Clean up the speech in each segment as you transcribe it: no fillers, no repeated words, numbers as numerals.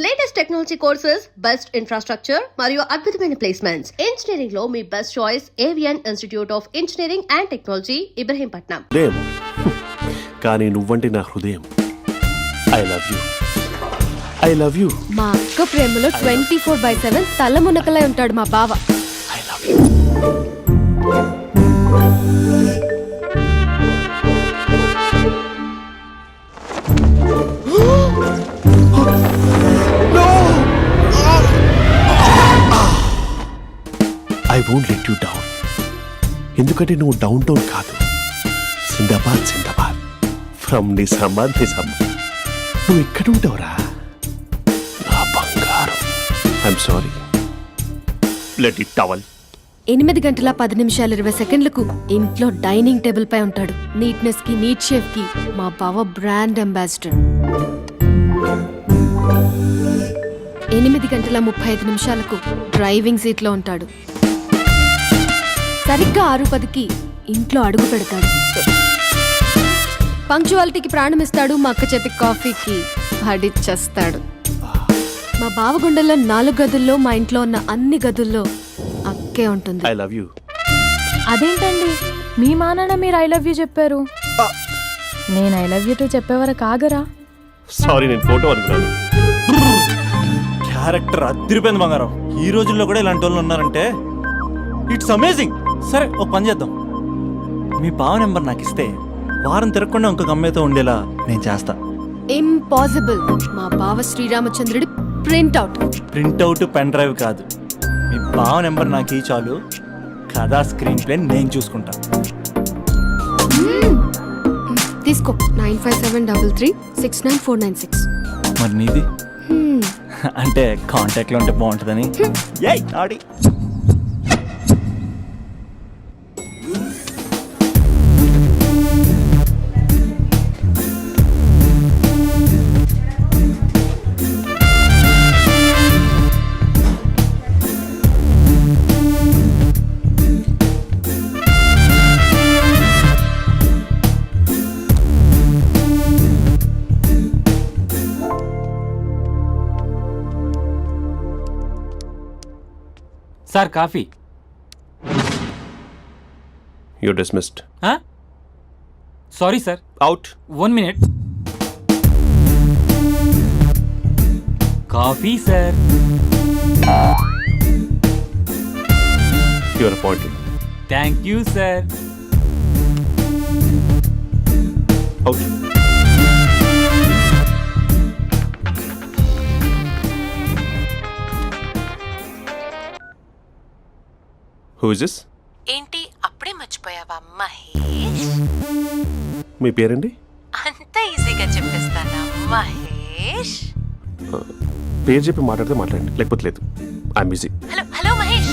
Latest technology courses, best infrastructure మరియు అద్భుతమైన placements. Engineering లో మీ best choice Avian institute of engineering and technology, Ibrahimpatnam. కానీ నువ్వంటే నా హృదయం. I love you, I love you. మా అక్క ప్రేమలో 24/7 తల మునకలై ఉంటాడు మా బావ. I love you. I won't let you down. ఎందుకంటే నువ్వు డౌన్ టౌన్ కాదు, జిందాబాద్ జిందాబాద్ ఫ్రమ్ నిజామాబాద్ నిజామాబాద్. నువ్వు ఎక్కడుంటావురా నా బంగారం? I'm sorry, let it towel. 8 గంటల 10 నిమిషాలు 20 సెకండ్లకు ఇంట్లో డైనింగ్ టేబుల్ పై ఉంటాడు. నీట్నెస్ కి, నీట్ షేఫ్ కి మా బావ బ్రాండ్ అంబాసిడర్. 8 గంటల 35 నిమిషాలకు డ్రైవింగ్ సీట్ లో ఉంటాడు. సరిగ్గా 6:10కి ఇంట్లో అడుగు పెడతాడు. పంక్చువాలిటీకి ప్రాణం ఇస్తాడు. మా అక్క చేతి కాఫీకి పడిచ్చేస్తాడు. మా బావ గుండెల్లో 4 గదుల్లో, మా ఇంట్లో ఉన్న అన్ని గదుల్లో అక్కే ఉంటుంది. I love you. అదేంటండి, మీ మా నాన్న మీరు ఐ లవ్ యూ చెప్పారు, నేను ఐ లవ్ యూ టు చెప్పేవరకు ఆగరా? సారీ, నేను ఫోటో అనుకున్నాను. క్యారెక్టర్ అదిరిపోయింది బంగారం. ఈ రోజుల్లో కూడా ఇలాంటి వాళ్ళు ఉన్నారంటే ఇట్స్ అమేజింగ్. సరే, ఒక పని చేద్దాం. మీ బావ నెంబర్ నాకు ఇస్తే వారం తిరగకుండా ఇంకొక అమ్మాయితో ఉండేలా నేను చేస్తా. ఇంపాసిబుల్. మా బావ శ్రీరామచంద్రుడి ప్రింట్అవుట్. ప్రింట్అవుట్, పెన్ డ్రైవ్ కాదు. మీ బావ నెంబర్ నాకు ఈ చాలు. కథా స్క్రీన్ ప్లే నేను చూసుకుంటా. తీసుకో. 9573369496. మరి నీది? అంటే కాంటాక్ట్ లో ఉంటే బాగుంటుందని. ఏయ్ ఆడి sir, coffee. You dismissed. Sorry sir. Out. 1 minute. Coffee sir. You are appointed. Thank you sir. Out. Who is this? ఏంటి అప్పుడే మర్చిపోయావా మహేష్? మీ పేరండి? అంత ఈజీగా చెప్పేస్తానా మహేష్? పేరు చెప్పి మాట్లాడితే మాట్లాడండి, లేకపోతే లేదు. I'm busy. Hello hello Mahesh.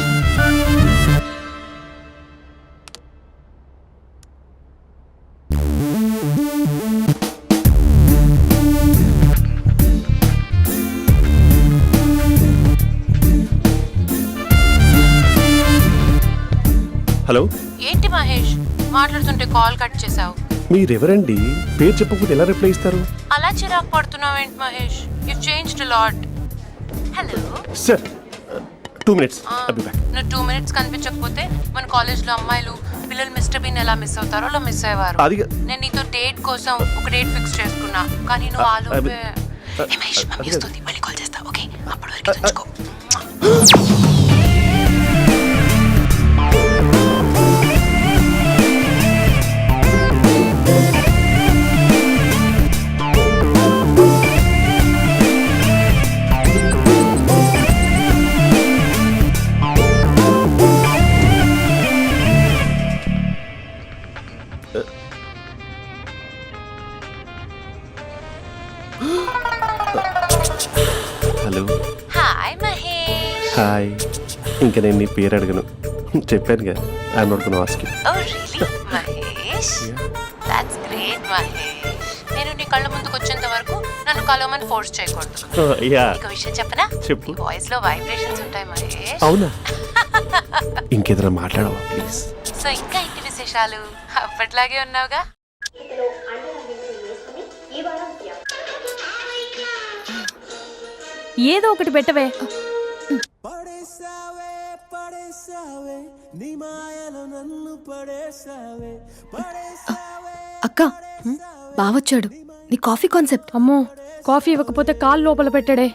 Hello. ఏంటి మహేష్, మాట్లాడుతుంటే కాల్ కట్ చేసావు? మీరెవరండి? పేరు చెప్పకపోతే ఎలా రిప్లై ఇస్తారు? అలా చిరాకు పడుతున్నావేంటి Mahesh? You changed a lot. Hello sir, 2 minutes. I'll be back. నువ్వు 2 minutes కనిపించకపోతే మన కాలేజ్లో అమ్మాయిలు పిల్లలు మిస్టర్ బీన్ ఎలా మిస్ అవుతారో అలా మిస్ అయ్యేవారు. నేను నీతో డేట్ కోసం ఒక డేట్ ఫిక్స్ చేసుకున్నా, కానీ నువ్వు ఆలోపే. మహేష్, మమ్మీ వస్తుంది, మళ్ళీ కాల్ చేస్తా. ఓకే, అప్పటి వరకు ఉంచుకో. హలో. హాయ్ మహేష్. హాయ్. ఇంకా నేను నీ పేరు అడగను, చెప్పాను కదా. I'm not gonna ask you. Oh really Mahesh? That's great Mahesh. నేను నీ కళ్ళ ముందుకు వచ్చేంత వరకు నన్ను కలవమని ఫోర్స్ చేయకూడదు. నీకు విషయం చెప్పనా? చెప్పు. నీ వాయిస్ లో వైబ్రేషన్స్ ఉంటాయి మహేష్. అవునా? ఇంకేదైనా మాట్లాడవా ప్లీజ్? సో ఇంకా ఇంటి విశేషాలు అప్పట్లాగే ఉన్నావుగా? ఏదో ఒకటి పెట్టవే. అక్క బావొచ్చాడు. నీ కాఫీ కాన్సెప్ట్. అమ్మో, కాఫీ ఇవ్వకపోతే కాలు లోపల పెట్టాడే.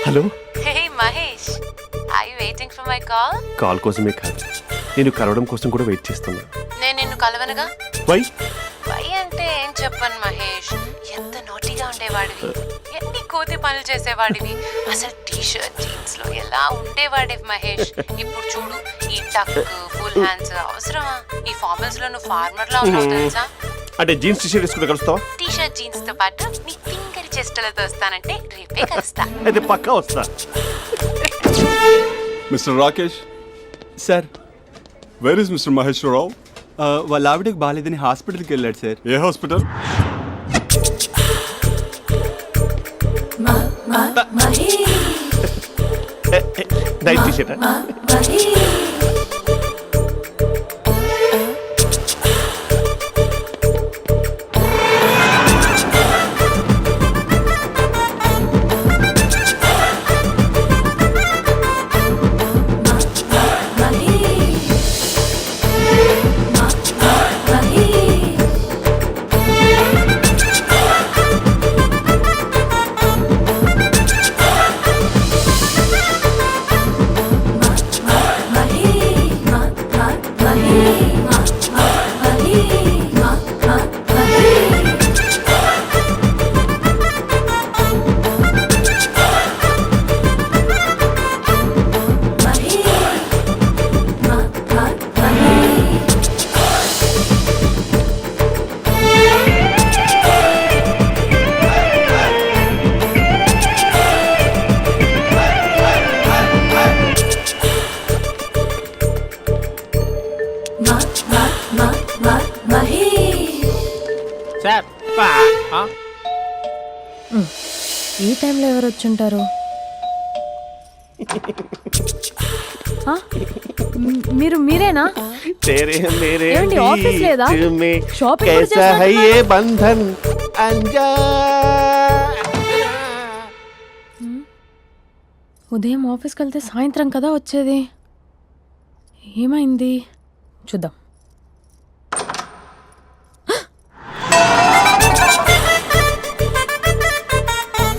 Hello, hey Mahesh, I waiting for my call. Call కోసమే కాదు, నేను కలవడం కోసం కూడా వెయిట్ చేస్తున్నా. నేను నిన్ను కలవనుగా. వై? వై అంటే ఏం చెప్పను మహేష్, ఎంత నోటిగా ఉండేవాడివి, ఎన్ని కోతి పనులు చేసేవాడివి, అసలు టీ షర్ట్ జీన్స్ లో ఎలా ఉండేవాడివి మహేష్. ఇప్పుడు చూడు, ఈ టక్ ఫుల్ హ్యాండ్స్ అవసరమా? ఈ ఫార్మల్స్ లో నువ్వు ఫార్మర్ లా ఉన్నావు తెలుసా. అంటే జీన్స్ టీ షర్ట్ వేసుకుంటే కలుస్తావా? టీ షర్ట్ జీన్స్ తో పాటు నీ ఫింగర్ చెస్టలతో వస్తానంటే రేపే కలుస్తా. అయితే పక్కా వస్తా. Mister Rakesh, sir, where is mister Maheshwararao? వాళ్ళ ఆవిడకి బాగాలేదని హాస్పిటల్కి వెళ్ళాడు సార్. ఏ హాస్పిటల్? Night T shirt. ఈ టైంలో ఎవరు వచ్చుంటారు? మీరేనా? ఏమండి, ఆఫీస్ లేదా? షాపింగ్ కూడా చేస్తున్నారు? ఉదయం ఆఫీస్కి వెళ్తే సాయంత్రం కదా వచ్చేది. ఏమైంది చూద్దాం.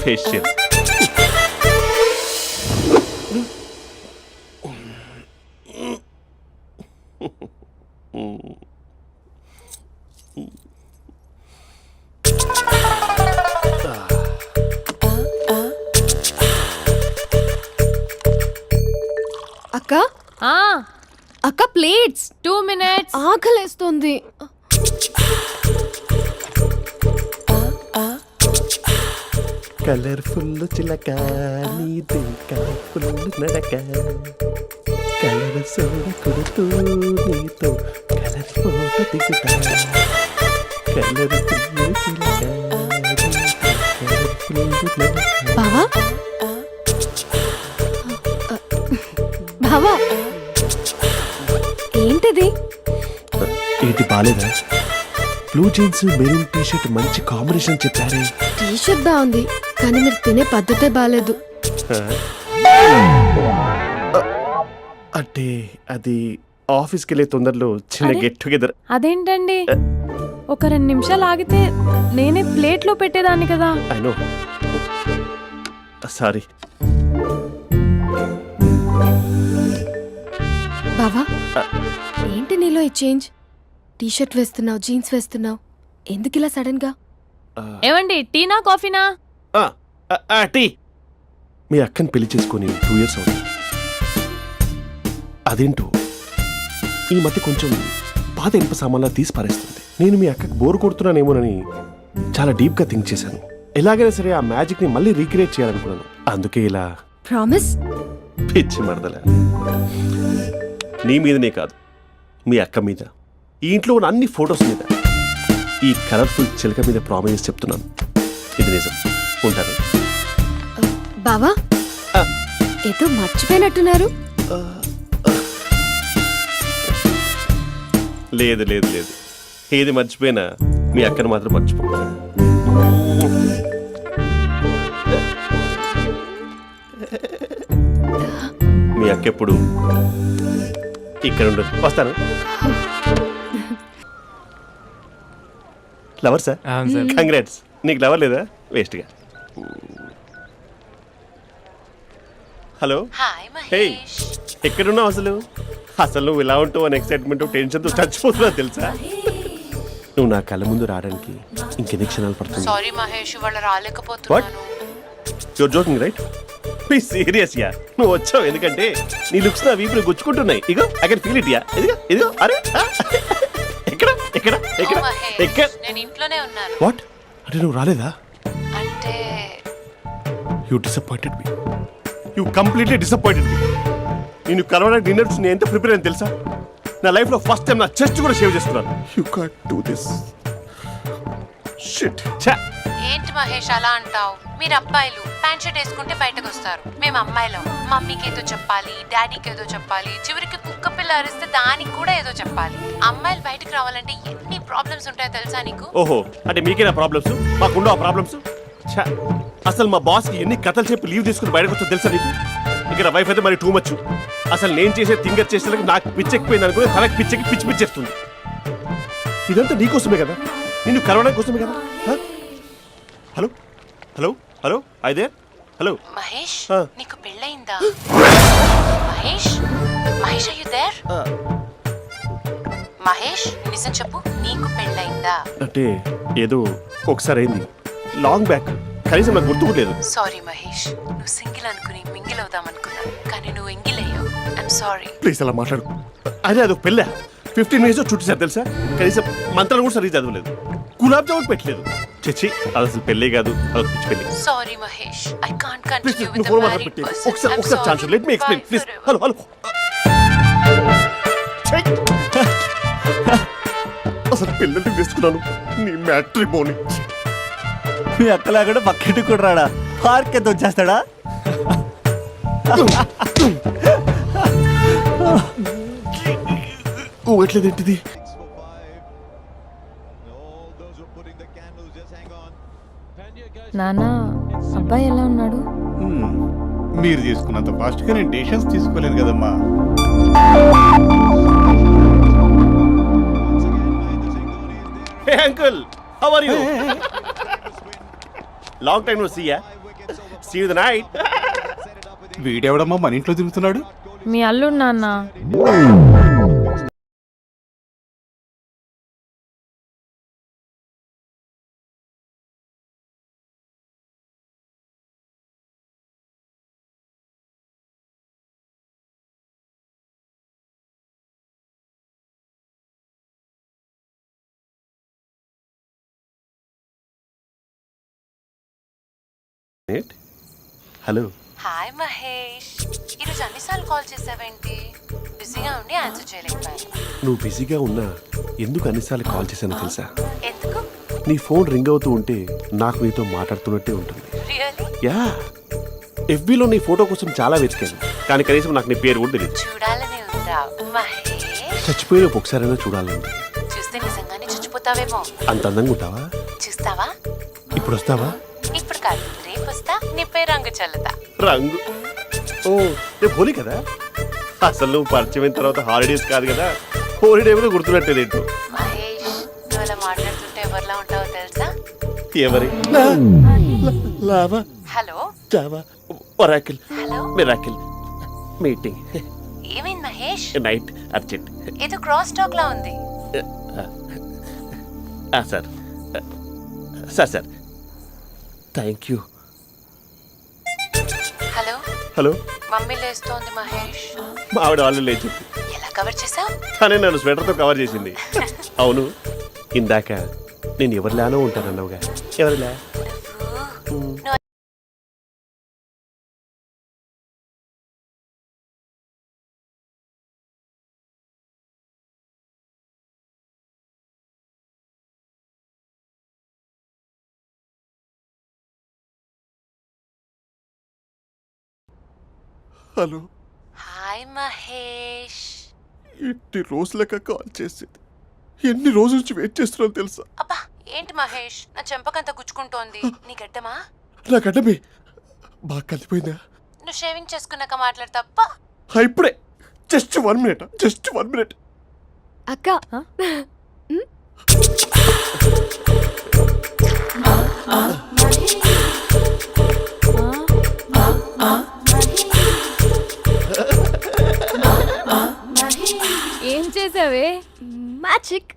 ఫేషియల్. అక్క ఆ, అక్క ప్లేట్స్. 2 minutes. ఆకలేస్తుంది. కలర్ఫుల్ చిలక నీదే కలర్ఫుల్ నడక, కలర్ సోడ కొడుతూ నీతో కలర్ ఫోటో దిగుతా, కలర్ఫుల్ చిలక బావా బావా, ఏంటిది? ఏంటి బాలేదా? Blue jeans maroon T shirt మంచి కాంబినేషన్ చెప్పారే. టీ షర్ట్ బాగుంది, కానీ మీరు తినే పద్ధతే బాలేదు. అంటే అది ఆఫీస్కి వెళ్ళే తొందరలో చిన్న అరే, గెట్ టుగెదర్. అదేంటండి, ఒక 2 నిమిషాలు ఆగితే నేనే ప్లేట్లో పెట్టేదాన్ని కదా. I know, sorry. బావా, ఏంటి నీలో ఈ చేంజ్? టీ షర్ట్ వేస్తున్నావు, జీన్స్ వేస్తున్నావు, ఎందుకు ఇలా సడన్ గా? ఏమండి, టీనా కాఫీనా? టీ. మీ అక్కని పెళ్లి చేసుకొని 2 years అవుతుంది. అదేంటో ఈ మధ్య కొంచెం పాత ఇనుప సామాన్లా తీసి పారేస్తుంది. నేను మీ అక్కకి బోరు కొడుతున్నానేమోనని చాలా డీప్గా థింక్ చేశాను. ఎలాగైనా సరే ఆ మ్యాజిక్ని మళ్ళీ రీక్రియేట్ చేయాలనుకున్నాను. అందుకే ఇలా. ప్రామిస్? పిచ్చి మరదల, నీ మీదనే కాదు, మీ అక్క మీద, ఈ ఇంట్లో ఉన్న అన్ని ఫొటోస్ మీద, ఈ కలర్ఫుల్ చిలక మీద ప్రామిస్ చెప్తున్నాను. నిజం. ఉంటాను. బావా ఆ. ఏదో మర్చిపోయినట్టున్నారు. లేదు లేదు లేదు, ఏది మర్చిపోయినా మీ అక్కను మాత్రం మర్చిపో. మీ అక్క ఎప్పుడు ఇక్కడ ఉండదు. వస్తాను. Lover sir? అవును సార్. కంగ్రాట్స్. నీకు లవర్ లేదా? వేస్ట్గా. హలో. Hi hey, Mahesh. ఎక్కడున్నావు అసలు? అసలు నువ్వు ఇలా ఉంటావు అని ఎక్సైట్మెంట్ టెన్షన్తో చచ్చిపోతున్నా తెలుసా? నువ్వు నా కళ్ళ ముందు రావడానికి ఇంకెన్ని క్షణాలు పడుతుంది? సారీ మహేష్, ఇవాళ రాలేకపోతున్నాను. Your joking right? Please serious ya. నువ్వు వచ్చావు ఎందుకంటే నీ లుక్స్ నా వీపులు గుచ్చుకుంటున్నాయి. ఇగో I can feel it ya. ఇదిగో ఇదిగో. అరే ఎక్కడ ఎక్కడ ఎక్కడ ఓ మహేష్, ఎక్కడ? నేను ఇంట్లోనే ఉన్నాను. వాట్ అంటే నువ్వు రాలేదా? అంటే you disappointed me. You completely disappointed me. నేను కరోనా డిన్నర్స్ నేను ఎంత ప్రిపేర్ అని తెలుసా? నా లైఫ్లో ఫస్ట్ టైం నా చెస్ట్ కూడా సేవ్ చేసుకున్నాను. You can't do this. Shit. ఛా. ఏంటి మహేష్ అలా అంటావు? మీరు అబ్బాయిలు ప్యాంట్ షర్ట్ వేసుకుంటే బయటకు వస్తారు. మేము అమ్మాయిలం మమ్మీకి ఏదో చెప్పాలి, డాడీకి ఏదో చెప్పాలి, చివరికి కుక్క పిల్ల అరిస్తే దానికి కూడా ఏదో చెప్పాలి. అమ్మాయిలు బయటకు రావాలంటే ఎన్ని ప్రాబ్లమ్స్ ఉంటాయో తెలుసా నీకు? ఓహో, అంటే మీకేనా ప్రాబ్లమ్స్? మాకుండా ఆ ప్రాబ్లమ్స్? ఛా. అసలు మా బాస్కి ఎన్ని కథలు చెప్పి లీవ్ తీసుకుని బయటకు వచ్చా తెలుసా నీకు? ఇక్కడ వైఫ్ అయితే మరి టూ మచ్. అసలు నేను చేసే థింగర్ చేసేందుకు నాకు పిచ్చెక్కిపోయింది అనుకుని తనకి పిచ్చెక్కి పిచ్చి పిచ్చేస్తుంది. ఇదంతా నీకోసమే కదా, నిన్ను కరోనా కోసమే కదా. హలో హలో హలో అయితే హలో మహేష్, ఆ. నీకు పెళ్ళయిందా? Mahesh, Mahesh are you there? Mahesh నిజం చెప్పు, నీకు పెళ్ళయిందా? అంటే ఏదో ఒకసారి అయింది, లాంగ్ బ్యాక్. కనీసం నాకు గుర్తు కూడా లేదు. సారీ మహేష్, నువ్వు సింగిల్ అనుకుని మింగిల్ అవుదాం అనుకున్నా, కానీ నువ్వు ఎంగిల్ అయ్యావు. I'm sorry. ప్లీజ్ అలా మాట్లాడు. అదే అదొక పెళ్ళ 15 మినిట్స్ చుట్టేసారు తెలుసా? కనీసం మంత్రాలు కూడా సరిగ్గా చదవలేదు, గులాబ్ జామున్ పెట్టలేదు. చచ్చి, అది అసలు పెళ్ళే కాదు, అదొక పిచ్చి పెళ్ళి. Sorry Mahesh, I can't please continue with నువ్వు ద ఫోన్ మ్యారీడ్ మాట్లాడి పర్సన్. ఒకసారి chance let me explain please. Hello hello. అసలు పిల్లల్ని తీసుకున్నాను నీ మ్యాట్రీ బోని. మీ అక్కలా కూడా పక్కింటి కూడా రాడా? పార్క్ ఎంత వచ్చేస్తాడా? ఎట్లేదు ఏంటిది? నాన్న, అబ్బాయి ఎలా ఉన్నాడు? మీరు తీసుకున్నంత ఫాస్ట్గా నేను డెసిషన్స్ తీసుకోలేదు కదమ్మా. Hey uncle, how are you? Long time no see ya. See you the night. వీడెవడమ్మా మన ఇంట్లో తిరుగుతున్నాడు? మీ అల్లుడు నాన్న. హలో. హాయ్ మహేష్, ఈరోజు అన్నిసార్లు కాల్ చేసావేంటి? బిజీగా ఉండి ఆన్సర్ చేయలేకపోయాను. నువ్వు బిజీగా ఉన్నా ఎందుకు అన్నిసార్లు కాల్ చేశానో తెలుసా? ఎందుకు? నీ ఫోన్ రింగ్ అవుతూ ఉంటే నాకు నీతో మాట్లాడుతున్నట్టే ఉంటుంది. రియల్లీ? యా, ఎఫ్బీలో నీ ఫోటో కోసం చాలా వెతికాను, కానీ కనీసం నాకు నీ పేరు కూడా తెలియదు. చూడాలని ఉందా మహేష్? చచ్చిపోయిన ఒకసారైనా చూడాలండి. చూస్తే నిజంగానే చచ్చిపోతావేమో. అంత అందంగా ఉంటావా? చూస్తావా? ఇప్పుడు వస్తావా? ఇప్పుడు కాదు, రేపు వస్తా, నీపై రంగు చల్లుతా. రంగు? ఓ, రేపు హోలీ కదా. అసలు నువ్వు పరిచయం అయిన తర్వాత హాలిడేస్ కాదు కదా, హోలిడే కూడా గుర్తున్నట్టేది ఏంటో. మహేష్, నువ్వు అలా మాట్లాడుతుంటే ఎవరిలా ఉంటావో తెలుసా? ఎవరి? Lava, hello java, oracle, hello, miracle, meeting, ఏమైంది మహేష్? Night, urgent. ఏదో క్రాస్ టాక్ లా ఉంది. Sir sir sir thank you. Hello, hello. Mummy లేస్తోంది మహేష్. మా ఆవిడ వాళ్ళు లేచి ఎలా కవర్ చేసావు? తనే నన్ను స్వెటర్తో కవర్ చేసింది. అవును, ఇందాక నేను ఎవరిలానో ఉంటానన్నావుగా, ఎవరిలా? నువ్వు హలో, హాయ్ మహేష్. ఎన్ని రోజులక కాల్ చేసేది? ఎన్ని రోజుల నుంచి వెయిట్ చేస్తున్నావు తెలుసా? అబ్బా ఏంటి మహేష్, నా చెంపకంత గుచ్చుకుంటోంది. నీ గడ్డమా? నా గడ్డమే బాగా కలిపోయిందా? నువ్వు షేవింగ్ చేసుకున్నాక మాట్లాడు తప్ప. ఇప్పుడే జస్ట్ 1 minute, జస్ట్ 1 minute. అక్క ఏం చేసావే? మ్యాజిక్.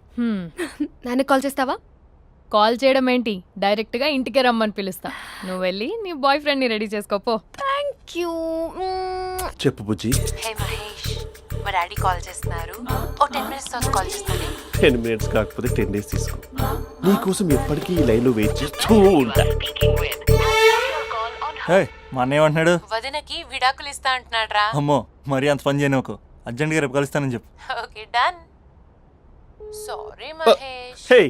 నాన్న కాల్ చేస్తావా? కాల్ చేయడం ఏంటి, డైరెక్ట్గా ఇంటికే రమ్మని పిలుస్తా. నువ్వు వెళ్ళి నీ బాయ్ ఫ్రెండ్ని రెడీ చేసుకోపో. Thank you. చెప్పు బుజ్జి. హే మహేష్, మా డాడీ కాల్ చేస్తున్నారు. ఓ 10 minutes తర్వాత కాల్ చేస్తాను. 10 minutes కాకపోతే 10 days తీసుకో. నీకోసం ఎప్పటికీ ఈ లైన్లో వెయిట్ చేస్తూ ఉంటా. హే, మా అన్నయ్య ఏమంటున్నాడు? వదినకి విడాకులు ఇస్తా అంటున్నాడు రా. అమ్మో, మరీ అంత పని చేయను. ఒక అర్జెంట్గా రేపు కలుస్తానని చెప్పు. Okay done. సారీ మహేష్. హే,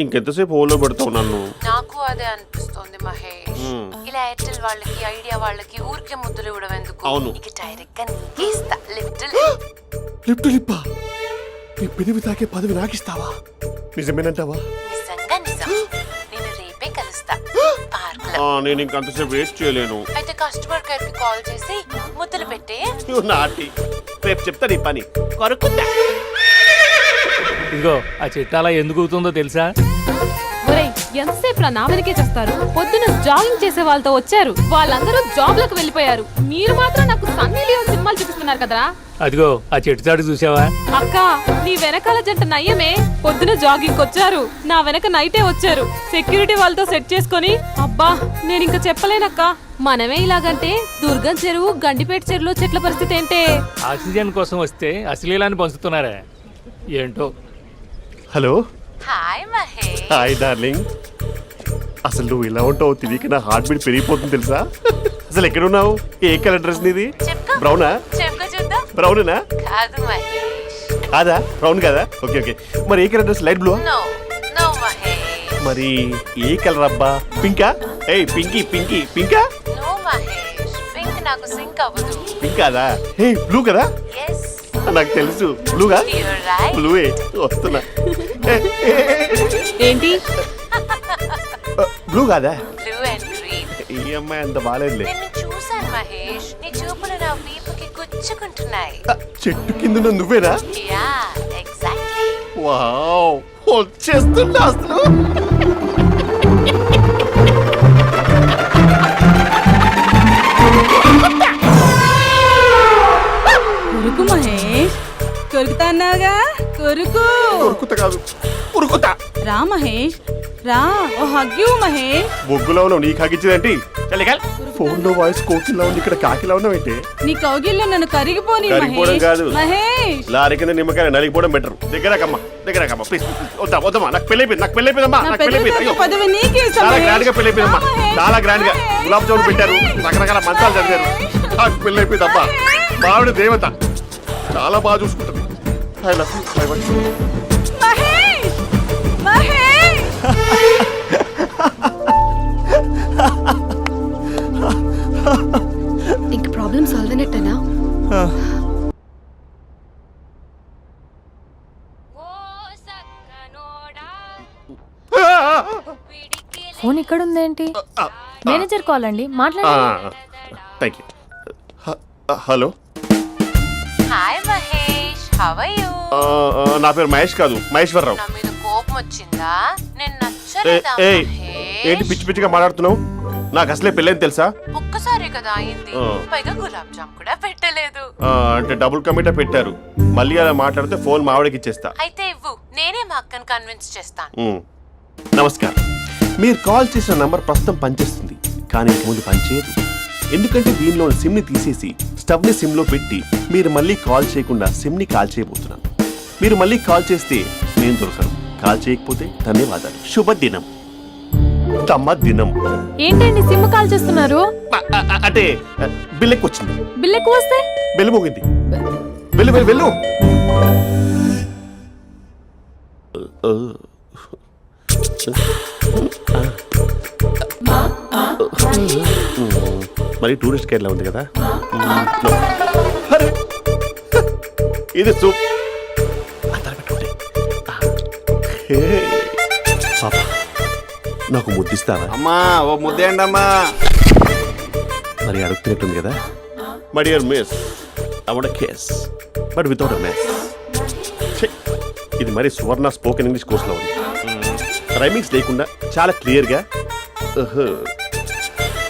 ఇంకెంతసేపు హోల్లో పెడతావు నన్ను? నాకు అదే అనిపిస్తోంది మహేష్. ఇలా ఎయిర్టెల్ వాళ్ళకి, ఐడియా వాళ్ళకి ఊరికే ముద్దులు ఇవ్వడం ఎందుకు? అవును. ఇక డైరెక్ట్ గా నీకే ఇస్తా. లిటిల్ లిప్టు లిప్పా, నీ పెనివి తాకే పదవి నాకిస్తావా? నిజమేనంటావా? నిజంగా నిజం. నేను రేపే కలుస్తా పార్క్ లో. నేను ఇంకంతసేపు వేస్ట్ చేయలేను. అయితే కస్టమర్ కేర్ కి కాల్ చేసి ముద్దులు పెట్టే. నాటి రేపు చెప్తా నీ పని. కొరుకుంటా. ఇదిగో ఆ చెట్టు అలా ఎందుకు అవుతుందో తెలుసా? ఒరేయ్, ఎంతసేపు నా వెనకే చేస్తారు? పొద్దున జాగింగ్ చేసే వాళ్ళతో వచ్చారు, వాళ్ళందరూ జాబ్లకు వెళ్ళిపోయారు. మీరు మాత్రం నాకు సన్నీ లియోన్ సినిమాలు చూపిస్తున్నారు కదరా. అదిగో ఆ చెట్టు చాటు చూసావా? అక్క, నీ వెనకాల జంట నయ్యమే. పొద్దున జాగింగ్ వచ్చారు, నా వెనక నైటే వచ్చారు. సెక్యూరిటీ వాళ్ళతో సెట్ చేసుకొని, అబ్బా నేను ఇంకా చెప్పలేనక్క. మనమే ఇలాగంటే దుర్గం చెరువు, గండిపేట చెరువులో చెట్ల పరిస్థితి ఏంటే? ఆక్సిజన్ కోసం వస్తే అశ్లీలాన్ని పంచుతున్నారా ఏంటో. Hello. Hi Mahesh. Hi darling. అసలు నువ్వు ఇలా ఉంటావు తెలియక నా హార్ట్ బీట్ పెరిగిపోతుంది తెలుసా? అసలు ఎక్కడున్నావు? ఏ కలర్ డ్రెస్ నీది? చెప్పుకో. బ్రౌనా? చెప్పుకో చూద్దాం. బ్రౌనేనా? కాదు మహేష్. కాదా? బ్రౌన్ కదా? Okay okay. మరి ఏ colour dress? Light blue? No no Mahesh. మరి ఏ కలర్ అబ్బా? పింకా? ఏయ్ పింకీ పింకీ పింకా? నో మహేష్, పింక్ నాకు సింక్ అవ్వదు. పింక్ కాదా? ఏ బ్లూ కదా? ఎస్ నాకు తెలుసు. బ్లూగా? You're right. బ్లూవే వస్తున్నా. ఏంటి? బ్లూ కాదా? Blue and green. ఈ అమ్మాయి అంత బాగాలేదులే. నిన్ను చూశాను మహేష్, నీ చూపులు నా వీపుకి గుచ్చుకుంటున్నాయి. చెట్టు కింద నువ్వేనా? Yeah exactly. వావ్, వచ్చేస్తున్నా అసలు. కొరుకు మహేష్, కొరుకుతాన్నావుగా, కొరుకు. ఉరుకుతా కాదు, ఉరుకుతా. రా మహేష్ రా, ఓ హగ్గు మహేష్. బొగ్గులో ఉన్నావు, నీకు హగిచ్చేదేంటి? ఫోన్ లో వాయిస్ కోకిలా ఉంది, ఇక్కడ కాకిలా ఉన్నావేంటి? నీ కౌగిల్లో నన్ను కరిగిపోని కరిగిపోవడం మహేష్. కాదు. మహేష్ లారీ కింద నిమ్మకాయ నలిగిపోవడం బెటర్. దగ్గరకమ్మా, దగ్గరకమ్మా ప్లీజ్. వద్దా వద్దమ్మా, నాకు పెళ్ళైపోయింది, నాకు పెళ్ళైపోయిందమ్మా, నా నాకు పెద్ద పెళ్ళైపోయింది. అయ్యో, పదవి నీకే ఇస్తా చాలా మహేష్. గ్రాండ్ గా పెళ్ళైపోయిందమ్మా, రా మహేష్. చాలా గ్రాండ్ గా. గులాబ్ జామున్ పెట్టారు, రకరకాల మంచాలు చదివారు. నాకు పెళ్ళైపోయిందమ్మా. మావిడ దేవత, చాలా బాగా చూసుకుంటుంది. I love you, I want you. Mahesh Mahesh ఇంక ప్రాబ్లం సాల్వ్ అయినట్టేనా? ఫోన్ ఇక్కడ ఉందేంటి? మేనేజర్ కాల్ అండి, మాట్లాడండి. Thank you. Hello. Hi Mahesh, how are you? నా పేరు మహేష్ కాదు, మహేశ్వరరావు. నా మీద కోపం వచ్చిందా? నేను నచ్చలేదా ఏయ్, ఏంటి మహేష్? పిచ్చి పిచ్చిగా మాట్లాడుతున్నావు? నాకు అసలే పెళ్ళని తెలుసా? ఒక్కసారి కదా అయింది, పైగా గులాబ్ జామ్ కూడా పెట్టలేదు. అంటే డబుల్ కమిటా పెట్టారు. మళ్ళీ అలా మాట్లాడితే ఫోన్ మావిడకి ఇచ్చేస్తా. అయితే ఇవ్వు, నేనే మా అక్కని కన్విన్స్ చేస్తాను. నమస్కారం. మీరు కాల్ చేసిన నంబర్ ప్రస్తుతం పనిచేస్తుంది, కానీ ఇంక ముందు పనిచేయదు. ఎందుకంటే దీనిలో సిమ్ని తీసేసి స్టవ్ని సిమ్లో పెట్టి మీరు మళ్ళీ కాల్ చేయకుండా సిమ్ని కాల్ చేయబోతున్నాను. మీరు మళ్ళీ కాల్ చేస్తే నేను దొరకను, కాల్ చేయకపోతే ధన్యవాదాలు. శుభదినం. తమ దినం. ఏంటండి సిమ్ కాల్ చేస్తున్నారు? అంటే బిల్ ఎక్కువ వచ్చింది. బిల్ ఎక్కువ వస్తే? బెల్లు మోగింది. వెళ్ళు వెళ్ళు వెళ్ళు. మరి టూరిస్ట్ కేర్లా ఉంది కదా. అరే, ఇది సూప్ అందరూ పెట్టుకోండి. హే, పాపా నాకు ముద్దిస్తావా? అమ్మా ఓ ముద్దేయండి అమ్మా. మరి అడుగుతున్నట్టుంది కదా. My dear miss, I want kiss but without a miss. ఇది మరి సువర్ణ స్పోకెన్ ఇంగ్లీష్ కోర్సులో ఉంది. రైమింగ్స్ లేకుండా చాలా క్లియర్గా.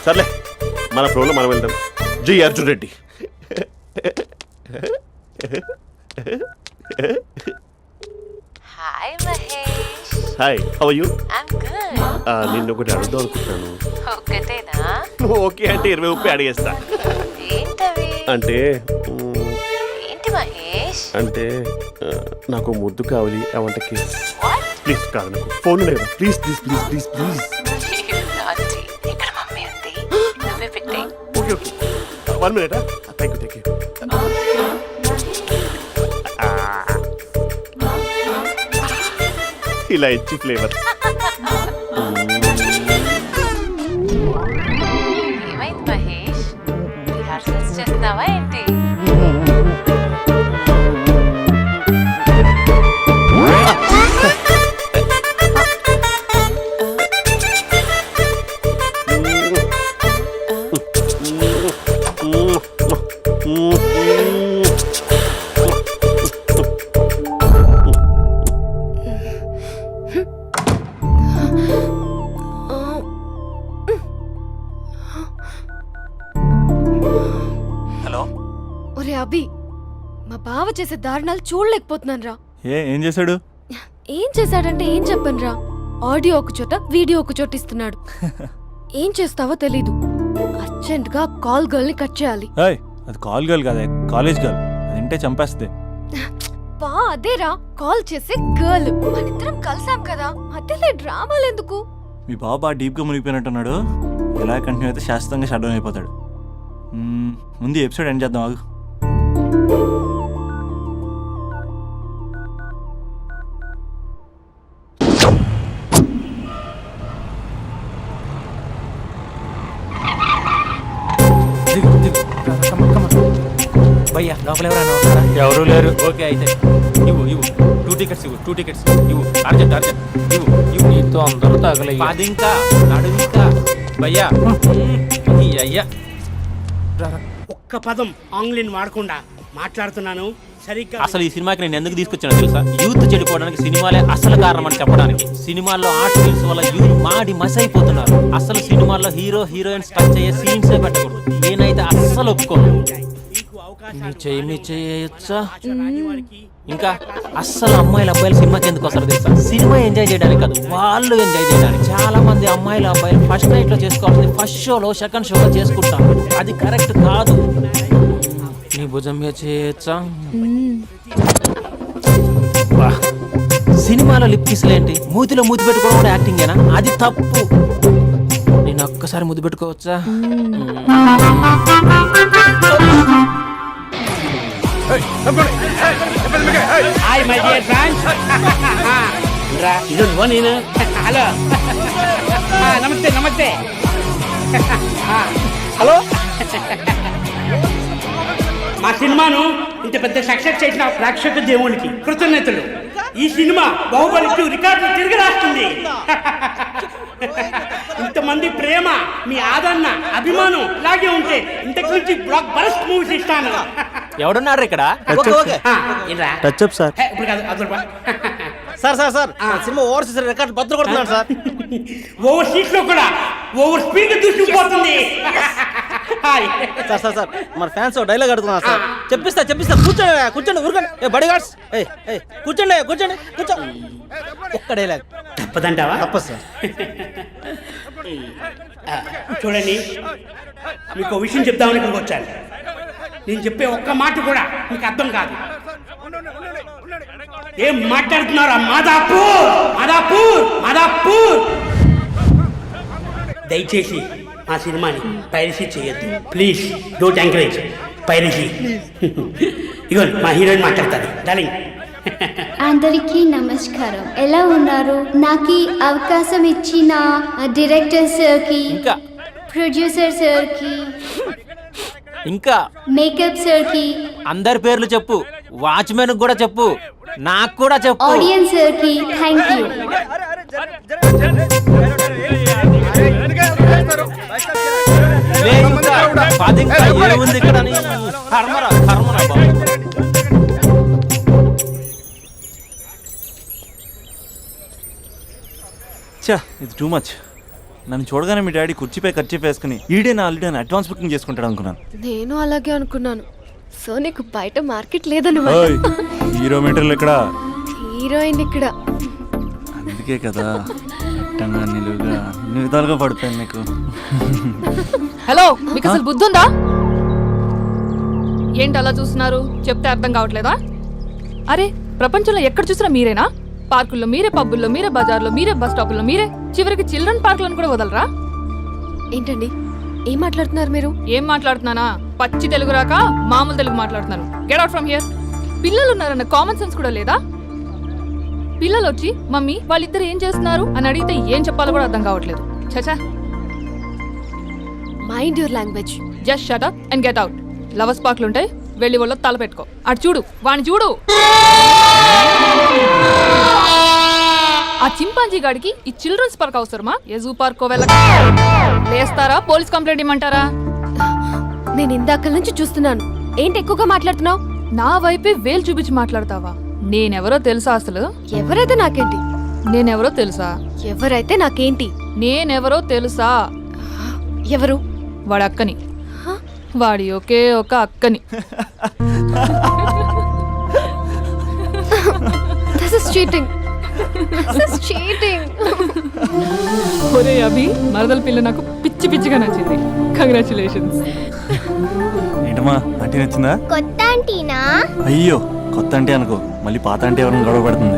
సర్లే, మన ప్రోలో మనం వెళ్దాం. జి Arjun Reddy. Hi Mahesh. Hi, how are you? I'm good. నిన్ను ఒకటి అడుగుదాం అనుకుంటున్నాను. ఒక్కటేనా? ఓకే అంటే 20 రూపాయలు అడిగేస్తా. ఏంటవి? అంటే ఏంటి మహేష్? అంటే నాకు ముద్దు కావాలి. I want kiss. ప్లీజ్ కాదు, నాకు ఫోన్ లేదు. Please please please please please. Naughty. ఇక్కడ మమ్మీ ఉంది, నువ్వే పెట్టే. Okay okay, 1 minute. Thank you thank you. ఇలా ఇచ్చి ఫ్లేవర్. ఏమైంది మహేష్? రిహార్సల్స్ చేస్తున్నావా ఏంటి? హలో. ఒరే అభి, మా బావ చేసే దారుణాలు చూడలేకపోతున్నాను రా. ఏం చేశాడు? ఏం చేశాడంటే ఏం చెప్పను రా. ఆడియో ఒక చోట, వీడియో ఒక చోట ఇస్తున్నాడు. ఏం చేస్తావో తెలీదు. అర్జెంట్ గా కాల్ గర్ల్ ని కట్ చేయాలి. ఏయ్, అది కాల్ గర్ల్ కాదే, కాలేజ్ గర్ల్. అది వింటే చంపేస్తుంది. బా అదేరా, కాల్ చేసే గర్ల్. మనిద్దరం కలిసాం కదా, మధ్యలో డ్రామాలు ఎందుకు? మీ బాబా డీప్గా మునిగిపోయినట్టున్నాడు. ఎలా కంటిన్యూ అయితే శాశ్వతంగా షట్ డౌన్ అయిపోతాడు. ముందు ఎపిసోడ్ ఎండ్ చేద్దాం, ఆగు. భయ్యా లోపల ఎవరైనా ఉన్నారా? ఎవరు లేరు. ఓకే అయితే ఇవ్వు 2 టికెట్స్ ఇవ్వు. 2 టికెట్స్ ఇవ్వు. అర్జెంట్ ఇవ్వు. నీతో అందరూ తగలయ్యా. అది ఇంకా నడు ఇంకా భయ్యా. అయ్యా ఒక్క పదం ఆంగ్లీన్ వాడకుండా మాట్లాడుతున్నాను సరిగ్గా. అసలు ఈ సినిమాకి నేను ఎందుకు తీసుకొచ్చానో తెలుసా? యూత్ చెడిపోవడానికి సినిమాలే అసలు కారణం అని చెప్పడానికి. సినిమాల్లో ఆర్ట్ ఫిల్మ్స్ వల్ల యూత్ మాడి మస్ అయిపోతున్నారు. అసలు సినిమాల్లో హీరో హీరోయిన్స్ టచ్ అయ్యే సీన్సే పెట్టకూడదు. నేనైతే అస్సలు ఒప్పుకోను. చేయొచ్చా? ఇంకా అస్సలు అమ్మాయిలు అబ్బాయిలు సినిమాకి ఎందుకు వస్తారు తెలుసా? సినిమా ఎంజాయ్ చేయడానికి కాదు, వాళ్ళు ఎంజాయ్ చేయడానికి. చాలా మంది అమ్మాయిలు అబ్బాయిలు ఫస్ట్ నైట్ లో చేసుకోవాల్సింది ఫస్ట్ షోలో సెకండ్ షోలో చేసుకుంటాం. అది కరెక్ట్ కాదు. నీ భుజం మీద చేయొచ్చా? సినిమాలో లిప్ కిస్లేంటి? మూతిలో మూతి పెట్టుకోవడం కూడా యాక్టింగేనా? అది తప్పు. నేను ఒక్కసారి ముద్దు పెట్టుకోవచ్చా? Hi my dear friends. ఇది నేను. హలో, నమస్తే నమస్తే. హలో. మా సినిమాను ఇంత పెద్ద సక్సెస్ చేసిన ప్రేక్షక దేవునికి కృతజ్ఞతలు. ఈ సినిమా బాహుబలి 2 రికార్డులు తిరిగి రాస్తుంది. ఇంతమంది ప్రేమ, మీ ఆదరణ, అభిమానం ఇలాగే ఉంటే ఇంతకు నుంచి బ్లాక్ బరస్ట్ మూవీస్ ఇస్తాను. ఎవడున్నారు ఇక్కడ? Touch up sir. ఇప్పుడు కాదు, అదొక సార్ సినిమా ఓవర్సీస్ రికార్డ్ బద్దలు కొడుతున్నాడు సార్. ఓవర్ సీట్ లో కూడా ఓవర్ స్పీడ్ దూసుకుపోతుంది. సార్ మన ఫ్యాన్స్ డైలాగ్ అడుగుతున్నారు సార్. చెప్పిస్తా కూర్చోండి ఊరుకోండి. బడి గార్డ్స్ కూర్చోండి కూర్చో. ఒక్క డైలాగ్ తప్పదంటావా? తప్పదు సార్. చూడండి, మీకు ఒక విషయం చెప్దామని ఇక్కడికి వచ్చాను. నేను చెప్పే ఒక్క మాట కూడా మీకు అర్థం కాదు. ఏం మాట్లాడుతున్నారా? మాదాపూర్. దయచేసి మా సినిమాని పైరసీ చేయొద్దు ప్లీజ్. Don't encourage piracy. ఇగో మా హీరోయిన్ మాట్లాడతారు. డార్లింగ్. అందరికీ నమస్కారం. ఎలా ఉన్నారు? నాకు ఈ అవకాశం ఇచ్చిన డైరెక్టర్ సార్కి, ప్రొడ్యూసర్ సార్కి, ఇంకా మేకప్ సార్కి, అందరి పేర్లు చెప్పు, వాచ్మెన్ కూడా చెప్పు, నాకు కూడా చెప్పు. ఆడియన్స్ సార్కి థ్యాంక్ యూ. లే ఇంకా, పది ఇంకా ఏముంది ఇక్కడ అని. కర్మరా కర్మరా బాబు. చా ఇది టూ మచ్. నన్ను చూడగానే మీ డాడీ కుర్చీపై ఖర్చు వేసుకుని ఈడే నా ఆల్రెడీ అడ్వాన్స్ బుకింగ్ చేసుకుంటాడు అనుకున్నాను. నేను అలాగే అనుకున్నాను. సో నీకు బయట మార్కెట్ లేదన్నమాట. ఓయ్, హీరో మీటర్లు ఇక్కడ. హీరోయిన్ ఇక్కడ. అందుకే కదా అట్టంగా నిలువుగా అన్ని విధాలుగా పడిపోయాను నీకు. హలో, మీకు అసలు బుద్ధి ఉందా? ఏంటి అలా చూస్తున్నారు? చెప్తే అర్థం కావట్లేదా? అరే, ప్రపంచంలో ఎక్కడ చూసినా మీరేనా? పార్కుల్లో మీరే, పబ్బుల్లో మీరే, బజార్లో మీరే, బస్ స్టాపుల్లో మీరే, చివరికి చిల్డ్రన్ పార్కులను కూడా వదలరా? ఏంటండి ఏం మాట్లాడుతున్నారు మీరు? ఏం మాట్లాడుతున్నానా? పచ్చి తెలుగు రాక మామూలు తెలుగు మాట్లాడుతున్నాను. Get out from here. పిల్లలు ఉన్నారన్న కామన్ సెన్స్ కూడా లేదా? పిల్లలు వచ్చి మమ్మీ వాళ్ళిద్దరు ఏం చేస్తున్నారు అని అడిగితే ఏం చెప్పాలో కూడా అర్థం కావట్లేదు. చచా. Mind your language. Just shut up and get out. Lovers పార్క్లు ఉంటాయి, వెళ్ళి వాళ్ళ తల పెట్టుకో. అటు చూడు, వాణ్ణి చూడు. ఆ చింపాంజీ గాడికి ఈ చిల్డ్రన్స్ పార్క్ అవసరమా? ఏ జూ పార్క్ వెళ్ళక లేస్తారా? పోలీస్ కంప్లైంట్ ఇమ్మంటారా? నేను ఇందాక నుంచి చూస్తున్నాను. ఏంటి ఎక్కువగా మాట్లాడుతున్నావు? నా వైపే వేలు చూపించి మాట్లాడతావా? నేనెవరో తెలుసా అసలు? ఎవరైతే నాకేంటి? నేనెవరో తెలుసా? ఎవరైతే నాకేంటి? నేనెవరో తెలుసా? ఎవరు? వాడి అక్కని. వాడి ఒకే ఒక అక్కని. This is cheating. This is cheating. ఒరే అభి, మరదల పిల్ల నాకు పిచ్చి పిచ్చిగా నచ్చింది. కంగ్రాచులేషన్స్. ఏంటమ్మా, అంటే నచ్చిందా? కొత్త ఆంటీనా? అయ్యో, కొత్త అంటే అనుకో, మళ్ళీ పాత అంటే ఎవరైనా గొడవ పడుతుంది.